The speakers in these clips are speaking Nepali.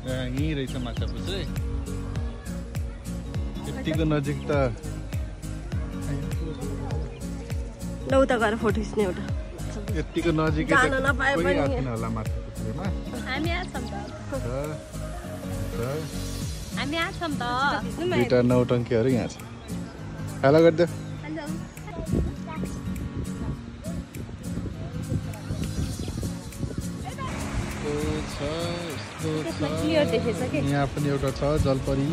यहीँ रहेछ माछापुच्छ्रे यतिको नजिक त ल उता गएर फोटो खिच्ने एउटा यतिको नजिक जान नपाए पनि होला माछापुच्छ्रेमा हामी आछौँ त हामी आछौँ त दुईटा नौटङ्कीहरू यहाँ छ हेलो गरिदियो क्लियर देखेछ के यहाँ पनि एउटा छ जलपरी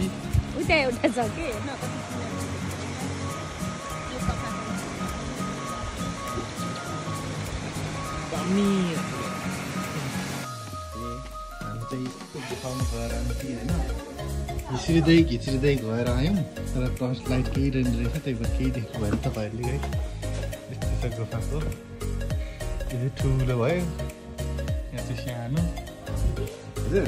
उता एउटा छ के हामी चाहिँ गुफामा गएर होइन घिच्रिँदै गएर आयौँ तर टर्च लाइट केही रहेन रहेछ त्यही भएर केही देख्नु भएन तपाईँहरूले है यस्तो छ गुफाको यो ठुलो भयो यहाँ चाहिँ सानो हजुर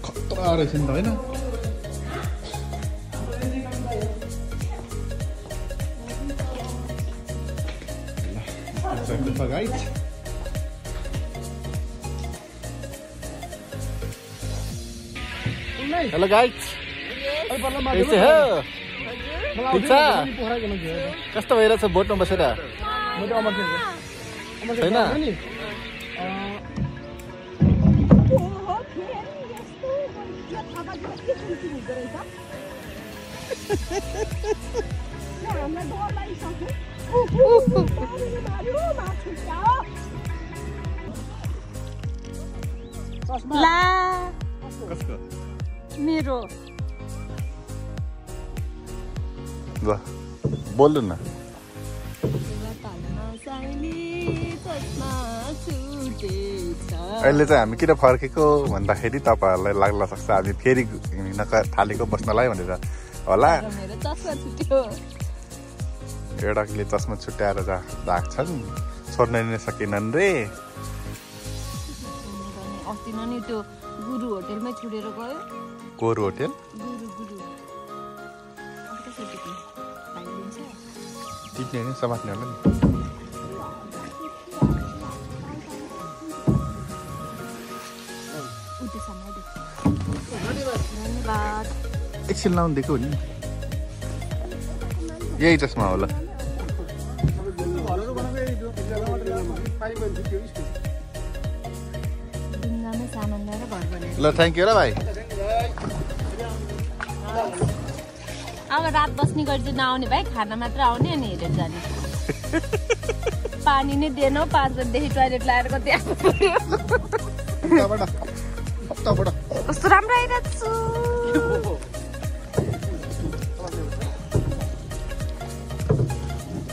खतरा रहेछ नि त होइन guys. Hello guys. कैसे हो? ठिक छ? कस्तो भइरहेछ बोटमा बसेर? छैन? ला मेरो ल बोल्नु न अहिले चाहिँ हामी किन फर्केको भन्दाखेरि तपाईँहरूलाई लाग्न सक्छ हामी फेरि हिँड्न थालेको बस्नलाई भनेर होला एउटाले चस्मा छुट्याएर राख्छन् छोड्न नै सकेनन् रे अस्ति न नि त्यो गुरु होटेलमै छोडेर गयो गोरु होटेल टिप्ने नि समात्ने होला नि एकछिन लाउनु दिएको हो नि यही चस्मा होला ल थ्याङ्क यू ल भाइ अब रात बस्ने गरी चाहिँ नआउने भाइ खाना मात्र आउने अनि हेरेर जाने पानी नै दिएनौ 5 बजेदेखि टोयलेट लगाएर कति आएको कस्तो राम्रो आइरहेको छु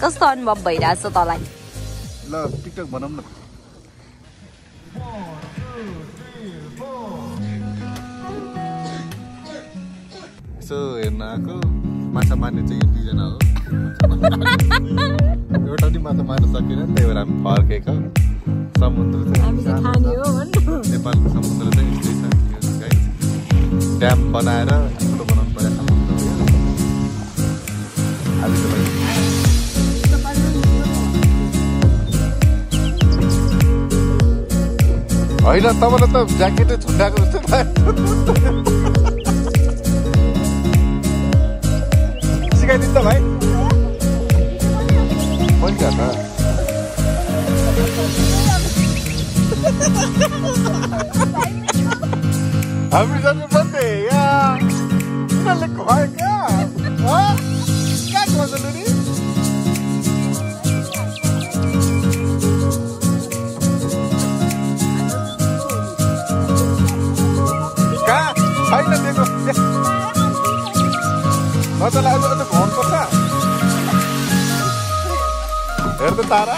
कस्तो अनुभव भइरहेछ तँलाई ल टिकटक बनाऊ न यसो हेर्न आएको माछा मार्ने चाहिँ यो दुईजना हो एउटा पनि माछा मार्न सकेन त्यही भएर हामी फर्केको समुद्र नेपालको समुद्र चाहिँ यस्तै छ ड्याम बनाएर ठुलो बनाउनु पर्यो समुद्र आजको लागि होइन तपाईँलाई त ज्याकेटै छुट्याएको जस्तो भयो सिकाइदिनु त भाइ पनि त हामी जानु पर्ने यहाँ उनीहरूले खुवायो क्या कहाँ खोज्नु नि कहाँ छैन दिएको मजालाई अझ भन्नुपर्छ हेर त तारा